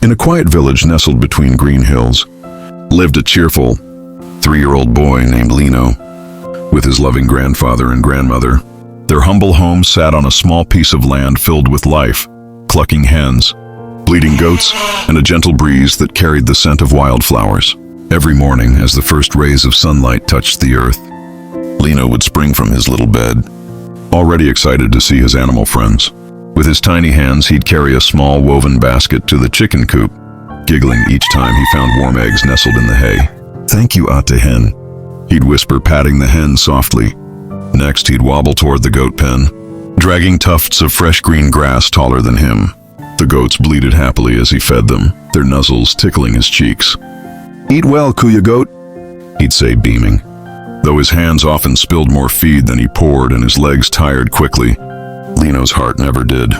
In a quiet village nestled between green hills, lived a cheerful 3-year-old boy named Lino, with his loving grandfather and grandmother. Their humble home sat on a small piece of land filled with life, clucking hens, bleating goats, and a gentle breeze that carried the scent of wildflowers. Every morning, as the first rays of sunlight touched the earth, Lino would spring from his little bed, already excited to see his animal friends. With his tiny hands, he'd carry a small woven basket to the chicken coop, giggling each time he found warm eggs nestled in the hay. "Thank you, Ate Hen," he'd whisper, patting the hens softly. Next, he'd wobble toward the goat pen, dragging tufts of fresh green grass taller than him. The goats bleated happily as he fed them, their nuzzles tickling his cheeks. "Eat well, Kuya goat," he'd say, beaming. Though his hands often spilled more feed than he poured and his legs tired quickly, Lino's heart never did.